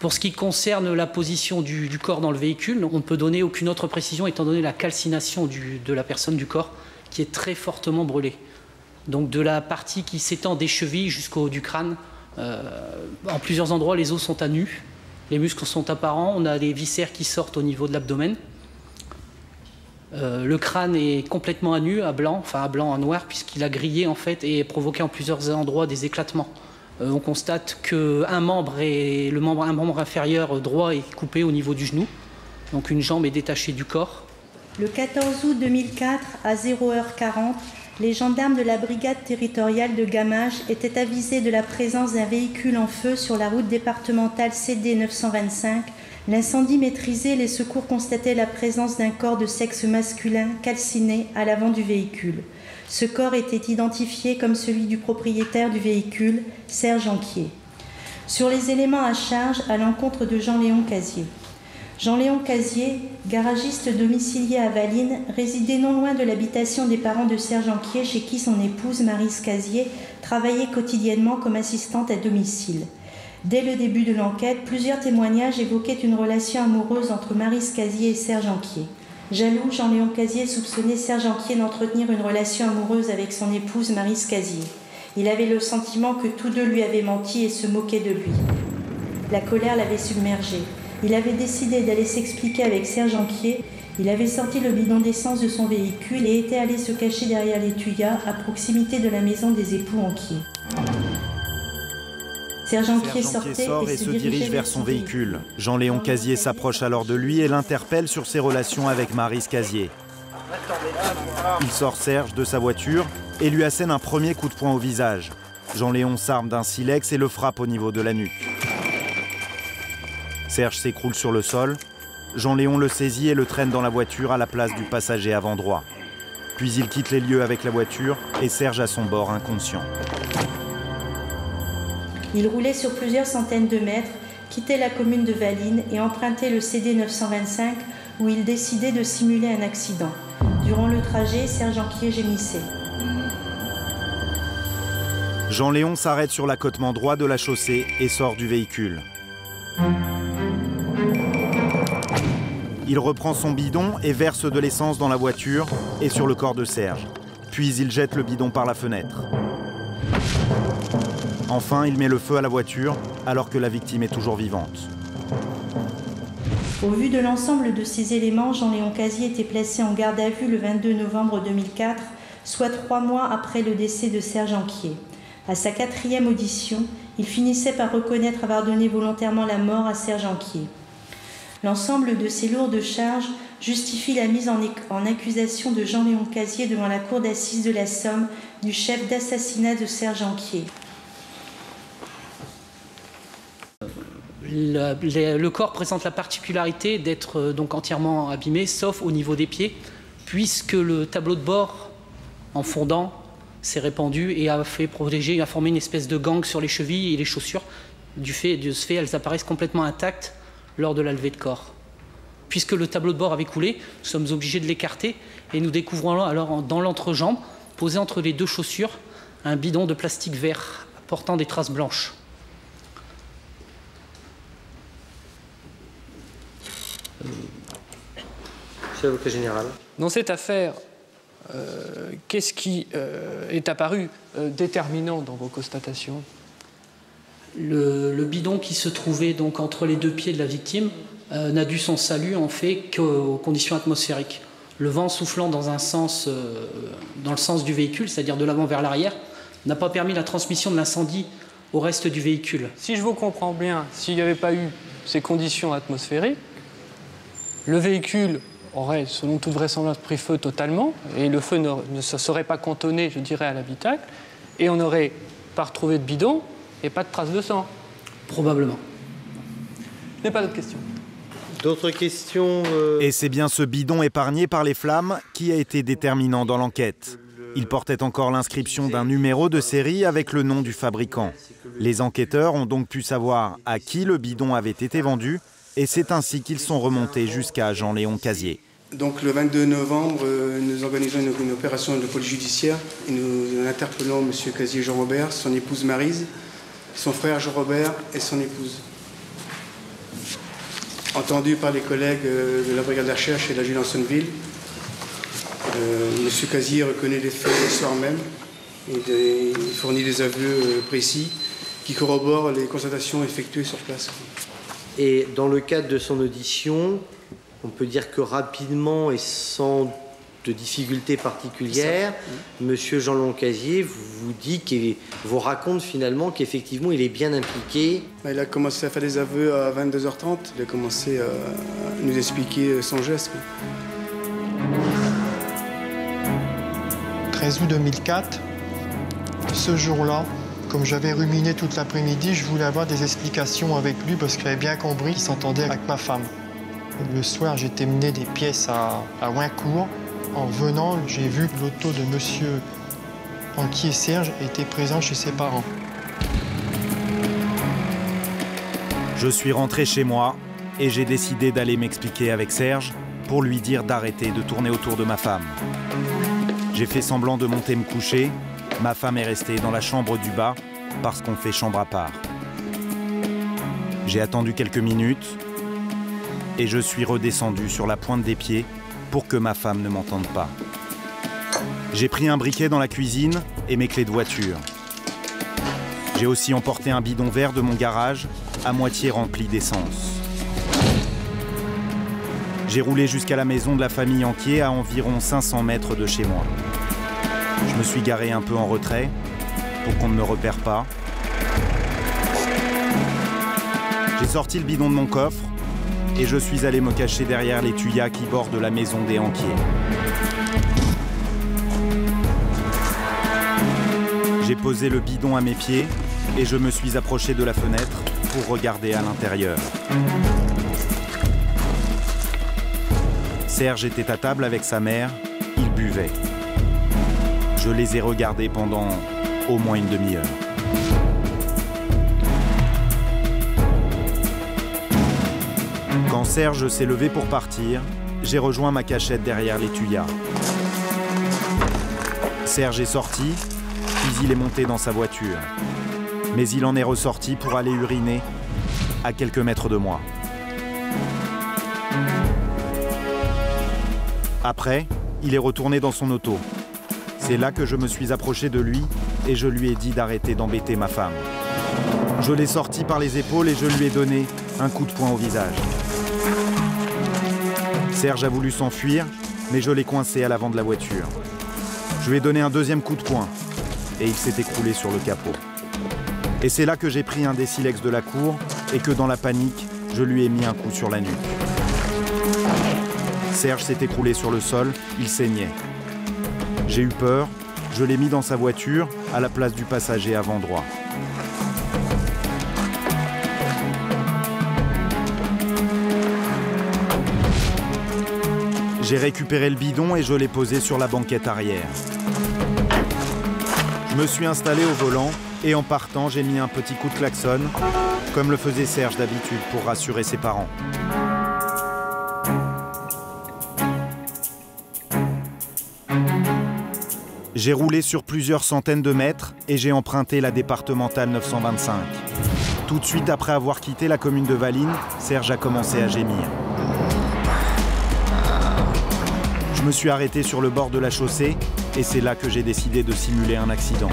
Pour ce qui concerne la position du corps dans le véhicule, on ne peut donner aucune autre précision étant donné la calcination de la personne du corps qui est très fortement brûlée. Donc de la partie qui s'étend des chevilles jusqu'au haut du crâne, en plusieurs endroits les os sont à nu, les muscles sont apparents, on a des viscères qui sortent au niveau de l'abdomen. Le crâne est complètement à nu, à blanc, enfin à blanc, à noir, puisqu'il a grillé en fait et provoqué en plusieurs endroits des éclatements. On constate qu'un membre, un membre inférieur droit est coupé au niveau du genou, donc une jambe est détachée du corps. Le 14 août 2004, à 0h40, les gendarmes de la brigade territoriale de Gamage étaient avisés de la présence d'un véhicule en feu sur la route départementale CD 925. L'incendie maîtrisé, les secours constataient la présence d'un corps de sexe masculin calciné à l'avant du véhicule. Ce corps était identifié comme celui du propriétaire du véhicule, Serge Anquier. Sur les éléments à charge à l'encontre de Jean-Léon Casier. Jean-Léon Casier, garagiste domicilié à Valine, résidait non loin de l'habitation des parents de Serge Anquier, chez qui son épouse, Maryse Casier, travaillait quotidiennement comme assistante à domicile. Dès le début de l'enquête, plusieurs témoignages évoquaient une relation amoureuse entre Maryse Casier et Serge Anquier. Jaloux, Jean-Léon Casier soupçonnait Serge Anquier d'entretenir une relation amoureuse avec son épouse Maryse Casier. Il avait le sentiment que tous deux lui avaient menti et se moquaient de lui. La colère l'avait submergé. Il avait décidé d'aller s'expliquer avec Serge Anquier. Il avait sorti le bidon d'essence de son véhicule et était allé se cacher derrière les tuyas à proximité de la maison des époux Anquier. Serge Anquier sort et se dirige vers son véhicule. Jean-Léon Casier s'approche alors de lui et l'interpelle sur ses relations avec Maryse Casier. Il sort Serge de sa voiture et lui assène un premier coup de poing au visage. Jean-Léon s'arme d'un silex et le frappe au niveau de la nuque. Serge s'écroule sur le sol. Jean-Léon le saisit et le traîne dans la voiture à la place du passager avant droit. Puis il quitte les lieux avec la voiture et Serge à son bord inconscient. Il roulait sur plusieurs centaines de mètres, quittait la commune de Valine et empruntait le CD 925 où il décidait de simuler un accident. Durant le trajet, Serge Anquier gémissait. Jean-Léon s'arrête sur l'accotement droit de la chaussée et sort du véhicule. Il reprend son bidon et verse de l'essence dans la voiture et sur le corps de Serge. Puis il jette le bidon par la fenêtre. Enfin, il met le feu à la voiture alors que la victime est toujours vivante. Au vu de l'ensemble de ces éléments, Jean-Léon Casier était placé en garde à vue le 22 novembre 2004, soit 3 mois après le décès de Serge Anquier. À sa 4e audition, il finissait par reconnaître avoir donné volontairement la mort à Serge Anquier. L'ensemble de ces lourdes charges justifie la mise en accusation de Jean-Léon Casier devant la cour d'assises de la Somme du chef d'assassinat de Serge Anquier. Le corps présente la particularité d'être donc entièrement abîmé, sauf au niveau des pieds, puisque le tableau de bord en fondant s'est répandu et a formé une espèce de gangue sur les chevilles et les chaussures. De ce fait, elles apparaissent complètement intactes lors de la levée de corps. Puisque le tableau de bord avait coulé, nous sommes obligés de l'écarter et nous découvrons alors dans l'entrejambe, posé entre les deux chaussures, un bidon de plastique vert portant des traces blanches. Monsieur l'avocat général. Dans cette affaire, qu'est-ce qui est apparu déterminant dans vos constatations? Le bidon qui se trouvait donc entre les deux pieds de la victime n'a dû son salut en fait qu'aux conditions atmosphériques. Le vent soufflant dans le sens du véhicule, c'est-à-dire de l'avant vers l'arrière, n'a pas permis la transmission de l'incendie au reste du véhicule. Si je vous comprends bien, s'il n'y avait pas eu ces conditions atmosphériques, le véhicule aurait, selon toute vraisemblance, pris feu totalement, et le feu ne se serait pas cantonné, je dirais, à l'habitacle, et on n'aurait pas retrouvé de bidon et pas de traces de sang. Probablement. Je n'ai pas d'autres questions. D'autres questions Et c'est bien ce bidon épargné par les flammes qui a été déterminant dans l'enquête. Il portait encore l'inscription d'un numéro de série avec le nom du fabricant. Les enquêteurs ont donc pu savoir à qui le bidon avait été vendu, et c'est ainsi qu'ils sont remontés jusqu'à Jean-Léon Casier. Donc le 22 novembre, nous organisons une opération de police judiciaire et nous interpellons M. Casier Jean-Robert, son épouse Maryse, son frère Jean-Robert et son épouse. entendu par les collègues de la brigade de recherche et de la Gilles-Ansonville. Monsieur Casier reconnaît les faits le soir même et il fournit des aveux précis qui corroborent les constatations effectuées sur place. Et dans le cadre de son audition, on peut dire que rapidement et sans de difficultés particulières, Monsieur Jean-Long Casier vous dit qu'il vous raconte finalement qu'effectivement il est bien impliqué. Il a commencé à faire des aveux à 22h30, il a commencé à nous expliquer son geste. 13 août 2004, ce jour-là, comme j'avais ruminé toute l'après-midi, je voulais avoir des explications avec lui parce qu'il avait bien compris qu'il s'entendait avec ma femme. Le soir, j'étais mené des pièces à Wincourt. En venant, j'ai vu que l'auto de monsieur Anquier Serge était présent chez ses parents. Je suis rentré chez moi et j'ai décidé d'aller m'expliquer avec Serge pour lui dire d'arrêter de tourner autour de ma femme. J'ai fait semblant de monter me coucher. Ma femme est restée dans la chambre du bas parce qu'on fait chambre à part. J'ai attendu quelques minutes et je suis redescendu sur la pointe des pieds pour que ma femme ne m'entende pas. J'ai pris un briquet dans la cuisine et mes clés de voiture. J'ai aussi emporté un bidon vert de mon garage à moitié rempli d'essence. J'ai roulé jusqu'à la maison de la famille Anquier à environ 500 mètres de chez moi. Je me suis garé un peu en retrait pour qu'on ne me repère pas. J'ai sorti le bidon de mon coffre et je suis allé me cacher derrière les tuyas qui bordent la maison des Anquier. J'ai posé le bidon à mes pieds et je me suis approché de la fenêtre pour regarder à l'intérieur. Serge était à table avec sa mère, il buvait. Je les ai regardés pendant au moins une demi-heure. Quand Serge s'est levé pour partir, j'ai rejoint ma cachette derrière les tuyas. Serge est sorti, puis il est monté dans sa voiture. Mais il en est ressorti pour aller uriner à quelques mètres de moi. Après, il est retourné dans son auto. C'est là que je me suis approché de lui et je lui ai dit d'arrêter d'embêter ma femme. Je l'ai sorti par les épaules et je lui ai donné un coup de poing au visage. Serge a voulu s'enfuir, mais je l'ai coincé à l'avant de la voiture. Je lui ai donné un deuxième coup de poing et il s'est écroulé sur le capot. Et c'est là que j'ai pris un des silex de la cour et que dans la panique, je lui ai mis un coup sur la nuque. Serge s'est écroulé sur le sol, il saignait. J'ai eu peur, je l'ai mis dans sa voiture à la place du passager avant droit. J'ai récupéré le bidon et je l'ai posé sur la banquette arrière. Je me suis installé au volant et en partant, j'ai mis un petit coup de klaxon, comme le faisait Serge d'habitude pour rassurer ses parents. J'ai roulé sur plusieurs centaines de mètres et j'ai emprunté la départementale 925. Tout de suite après avoir quitté la commune de Valine, Serge a commencé à gémir. Je me suis arrêté sur le bord de la chaussée et c'est là que j'ai décidé de simuler un accident.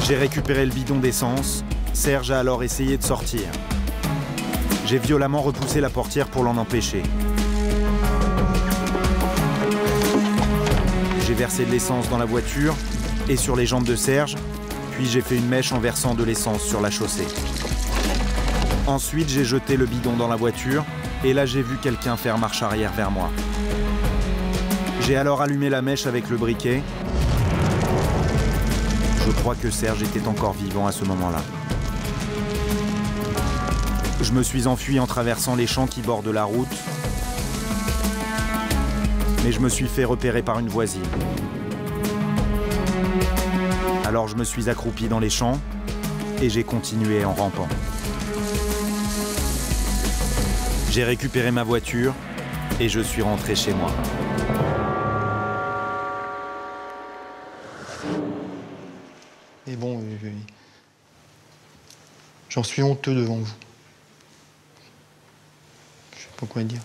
J'ai récupéré le bidon d'essence. Serge a alors essayé de sortir. J'ai violemment repoussé la portière pour l'en empêcher. J'ai versé de l'essence dans la voiture et sur les jambes de Serge, puis j'ai fait une mèche en versant de l'essence sur la chaussée. Ensuite, j'ai jeté le bidon dans la voiture et là, j'ai vu quelqu'un faire marche arrière vers moi. J'ai alors allumé la mèche avec le briquet. Je crois que Serge était encore vivant à ce moment-là. Je me suis enfui en traversant les champs qui bordent la route. Mais je me suis fait repérer par une voisine. Alors je me suis accroupi dans les champs et j'ai continué en rampant. J'ai récupéré ma voiture et je suis rentré chez moi. Et bon, j'en suis honteux devant vous. sais pas quoi dire.